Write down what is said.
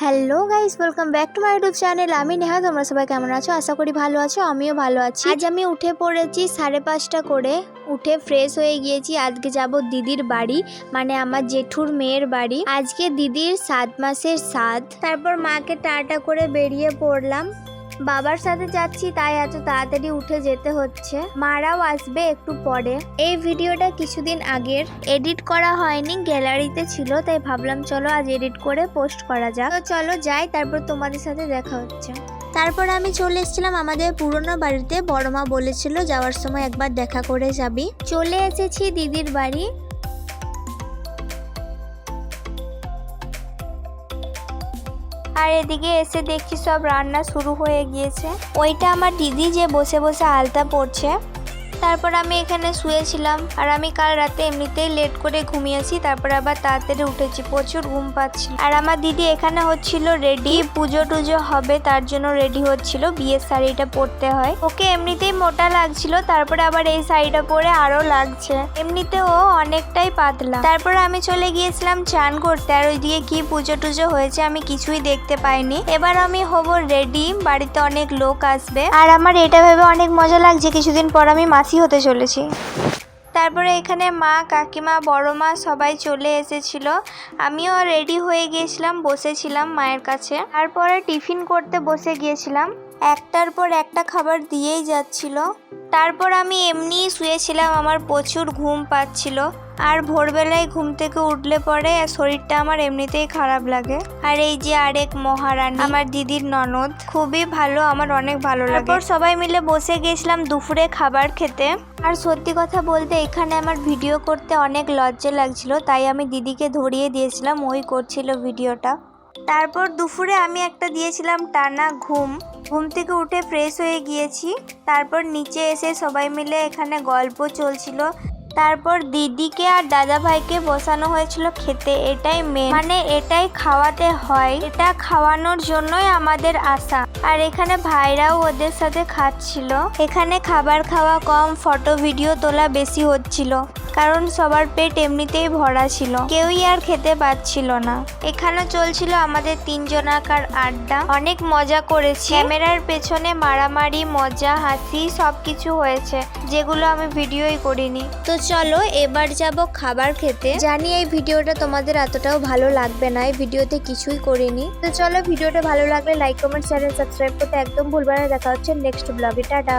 Hello guys, welcome back to my YouTube channel. আমি নেহা। তোমরা সবাই কেমন আছো? আশা করি ভালো আছো, আমিও ভালো আছি। আজ আমি উঠে পড়েছি 5:30 করে, উঠে ফ্রেশ হয়ে গিয়েছি। আজকে যাব দিদির বাড়ি, মানে আমার জেঠুর মেয়ের বাড়ি। আজকে দিদির 7 মাসের শ্রাদ্ধ। তারপর মাকে টাটা করে বেরিয়ে পড়লাম। বাবার সাথে যাচ্ছি, তাই এত তাড়াতাড়ি উঠে যেতে হচ্ছে। মারাও আসবে একটু পরে। এই ভিডিওটা কিছুদিন আগের, এডিট করা হয়নি, গ্যালারিতে ছিল, তাই ভাবলাম চলো আজ এডিট করে পোস্ট করা যাক। তো চলো যাই, তারপর তোমাদের সাথে দেখা হচ্ছে। তারপর আমি চলে এসেছিলাম আমাদের পুরনো বাড়িতে। বড় মা বলেছিল যাওয়ার সময় একবার দেখা করে যাবি। চলে এসেছি দিদির বাড়ি। আর এদিকে এসে দেখছি সব রান্না শুরু হয়ে গিয়েছে। ওইটা আমার দিদি যে বসে বসে আলতা পড়ছে। তারপর আমি এখানে শুয়েছিলাম। আর আমি কাল রাতে এমনিতেই লেট করে ঘুমিয়েছি, তারপর আবার তাড়াতাড়ি উঠেছি, প্রচুর ঘুম পাচ্ছিল। আর আমার দিদি এখানে হচ্ছিল রেডি, পুজো টুজো হবে তার জন্য রেডি হচ্ছিল। বিয়ের শাড়িটা পরতে হয়, ওকে এমনিতেই মোটা লাগছিল, তারপরে আবার এই শাড়িটা পরে আরো লাগছে। এমনিতে ও অনেকটাই পাতলা। তারপর আমি চলে গিয়েছিলাম চান করতে। আর ওইদিকে কি পুজো টুজো হয়েছে আমি কিছুই দেখতে পাইনি। এবার আমি হব রেডি, বাড়িতে অনেক লোক আসবে। আর আমার এটা ভেবে অনেক মজা লাগছে, কিছুদিন পর আমি মাসি হতে চলেছি। তারপরে এখানে মা, কাকিমা, বড় মা সবাই চলে এসেছিল। আমিও রেডি হয়ে গিয়েছিলাম, বসেছিলাম মায়ের কাছে। তারপরে টিফিন করতে বসে গিয়েছিলাম। একটার পর একটা খাবার দিয়েই যাচ্ছিল। তারপর আমি এমনিই শুয়েছিলাম, আমার প্রচুর ঘুম পাচ্ছিল। আর ভোরবেলায় ঘুম থেকে উঠলে পরে শরীরটা আমার এমনিতেই খারাপ লাগে। আর এই যে আরেক মহারানী, আমার দিদির ননদ, খুবই ভালো, আমার অনেক ভালো লাগে। তারপর সবাই মিলে বসে গিয়েছিলাম দুপুরে খাবার খেতে। আর সত্যি কথা বলতে এখানে আমার ভিডিও করতে অনেক লজ্জা লাগছিল, তাই আমি দিদিকে ধরিয়ে দিয়েছিলাম, ওই করছিল ভিডিওটা। তারপর দুপুরে আমি একটা দিয়েছিলাম টানা ঘুম। ঘুম থেকে উঠে ফ্রেশ হয়ে গিয়েছি। তারপর নিচে এসে সবাই মিলে এখানে গল্প চলছিল। তারপর দিদিকে আর দাদা ভাইকে বসানো হয়েছিল খেতে। এটাই মেন, মানে এটাই খাওয়াতে হয়, এটা খাওয়ানোর জন্যই আমাদের আসা। আর এখানে ভাইরাও ওদের সাথে খাচ্ছিল। এখানে খাবার খাওয়া কম, ফটো ভিডিও তোলা বেশি হচ্ছিল, কারণ সবার পেট এমনিতেই ভরা ছিল, কেউই আর খেতে পাচ্ছিল না। এখানে চলছিল আমাদের 3 জনাকার আড্ডা। অনেক মজা করেছি। ক্যামেরার পেছনে মারামারি, মজা, হাসি সবকিছু হয়েছে, যেগুলো আমি ভিডিওই করিনি। তো চলো এবার যাব খাবার খেতে। জানি এই ভিডিওটা তোমাদের এতটাও ভালো লাগবে না, এই ভিডিওতে কিছুই করিনি। তো চলো, ভিডিওটা ভালো লাগলে লাইক, কমেন্ট, চ্যানেল সাবস্ক্রাইব করতে একদম ভুলবে না। দেখা হচ্ছে নেক্সট ব্লগে। টাটা।